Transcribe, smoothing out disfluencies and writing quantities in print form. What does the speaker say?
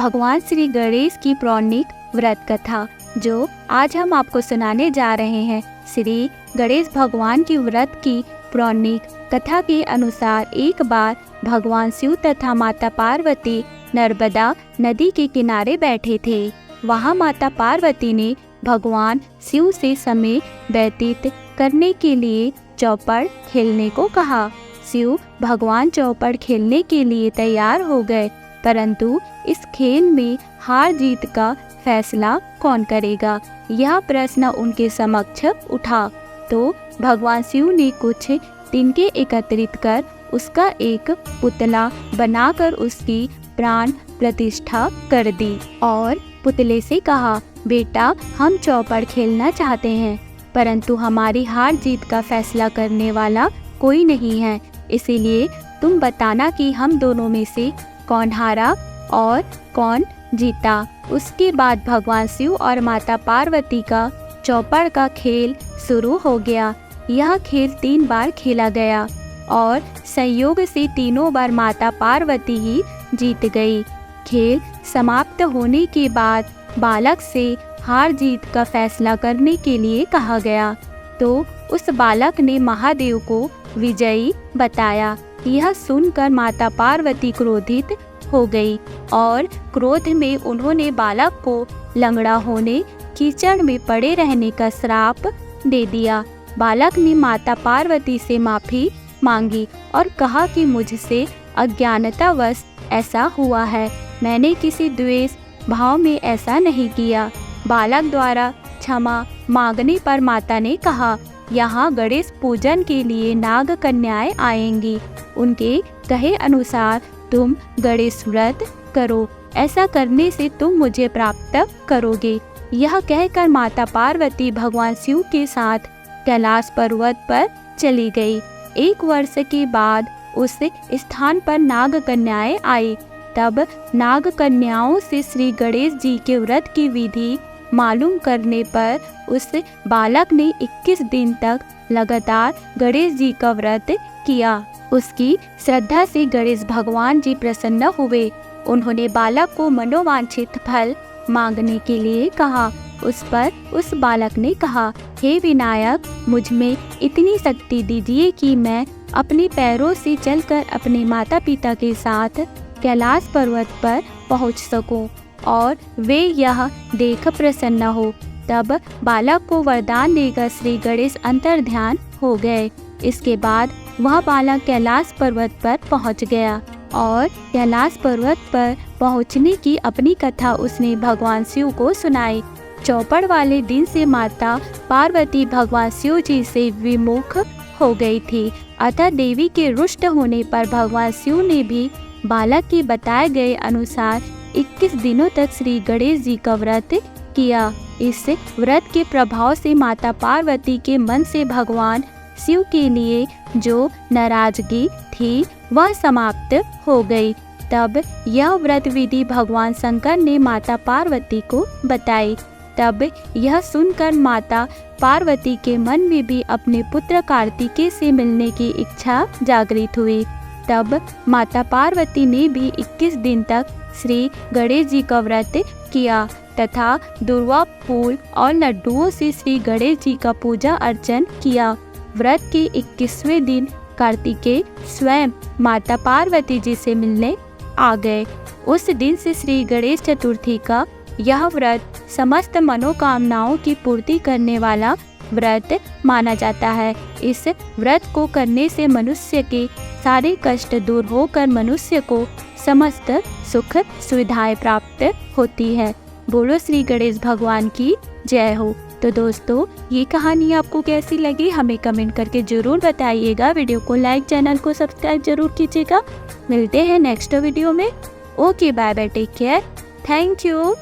भगवान श्री गणेश की पौराणिक व्रत कथा जो आज हम आपको सुनाने जा रहे हैं। श्री गणेश भगवान की व्रत की पौराणिक कथा के अनुसार एक बार भगवान शिव तथा माता पार्वती नर्मदा नदी के किनारे बैठे थे। वहाँ माता पार्वती ने भगवान शिव से समय व्यतीत करने के लिए चौपड़ खेलने को कहा। शिव भगवान चौपड़ खेलने के लिए तैयार हो गए, परंतु इस खेल में हार जीत का फैसला कौन करेगा, यह प्रश्न उनके समक्ष उठा। तो भगवान शिव ने कुछ तिनके एकत्रित कर उसका एक पुतला बनाकर उसकी प्राण प्रतिष्ठा कर दी और पुतले से कहा, बेटा हम चौपड़ खेलना चाहते हैं, परंतु हमारी हार जीत का फैसला करने वाला कोई नहीं है, इसीलिए तुम बताना कि हम दोनों में से कौन हारा और कौन जीता। उसके बाद भगवान शिव और माता पार्वती का चौपड़ का खेल शुरू हो गया। यह खेल 3 बार खेला गया और संयोग से तीनों बार माता पार्वती ही जीत गई। खेल समाप्त होने के बाद बालक से हार जीत का फैसला करने के लिए कहा गया, तो उस बालक ने महादेव को विजयी बताया। यह सुनकर माता पार्वती क्रोधित हो गई और क्रोध में उन्होंने बालक को लंगड़ा होने, कीचड़ में पड़े रहने का श्राप दे दिया। बालक ने माता पार्वती से माफी मांगी और कहा कि मुझसे अज्ञानतावश ऐसा हुआ है, मैंने किसी द्वेष भाव में ऐसा नहीं किया। बालक द्वारा क्षमा मांगने पर माता ने कहा, यहाँ गणेश पूजन के लिए नाग कन्याएं आएंगी, उनके कहे अनुसार तुम गणेश व्रत करो, ऐसा करने से तुम मुझे प्राप्त करोगे। यह कहकर माता पार्वती भगवान शिव के साथ कैलाश पर्वत पर चली गई। 1 वर्ष के बाद उस स्थान पर नाग कन्याएं आई। तब नाग कन्याओं से श्री गणेश जी के व्रत की विधि मालूम करने पर उस बालक ने 21 दिन तक लगातार गणेश जी का व्रत किया। उसकी श्रद्धा से गणेश भगवान जी प्रसन्न हुए। उन्होंने बालक को मनोवांछित फल मांगने के लिए कहा। उस पर उस बालक ने कहा, हे विनायक, मुझ में इतनी शक्ति दीजिए कि मैं अपने पैरों से चलकर अपने माता पिता के साथ कैलाश पर्वत पर पहुंच सकूं और वे यह देख प्रसन्न हो। तब बालक को वरदान देकर श्री गणेश अंतर्ध्यान हो गए। इसके बाद वह बालक कैलाश पर्वत पर पहुंच गया और कैलाश पर्वत पर पहुंचने की अपनी कथा उसने भगवान शिव को सुनाई। चौपड़ वाले दिन से माता पार्वती भगवान शिव जी से विमुख हो गई थी, अतः देवी के रुष्ट होने पर भगवान शिव ने भी बालक के बताए गए अनुसार 21 दिनों तक श्री गणेश जी का व्रत किया। इस व्रत के प्रभाव से माता पार्वती के मन से भगवान शिव के लिए जो नाराजगी थी वह समाप्त हो गई। तब यह व्रत विधि भगवान शंकर ने माता पार्वती को बताई। तब यह सुनकर माता पार्वती के मन में भी अपने पुत्र कार्तिकेय से मिलने की इच्छा जागृत हुई। तब माता पार्वती ने भी 21 दिन तक श्री गणेश जी का व्रत किया तथा दुर्वा फूल और लड्डुओं से श्री गणेश जी का पूजा अर्चन किया। व्रत के 21वें दिन कार्तिकेय स्वयं माता पार्वती जी से मिलने आ गए। उस दिन से श्री गणेश चतुर्थी का यह व्रत समस्त मनोकामनाओं की पूर्ति करने वाला व्रत माना जाता है। इस व्रत को करने से मनुष्य के सारे कष्ट दूर होकर मनुष्य को समस्त सुख सुविधाएं प्राप्त होती है। बोलो श्री गणेश भगवान की जय हो। तो दोस्तों, ये कहानी आपको कैसी लगी हमें कमेंट करके जरूर बताइएगा। वीडियो को लाइक, चैनल को सब्सक्राइब जरूर कीजिएगा। मिलते हैं नेक्स्ट वीडियो में। Okay, bye bye, take care, thank you.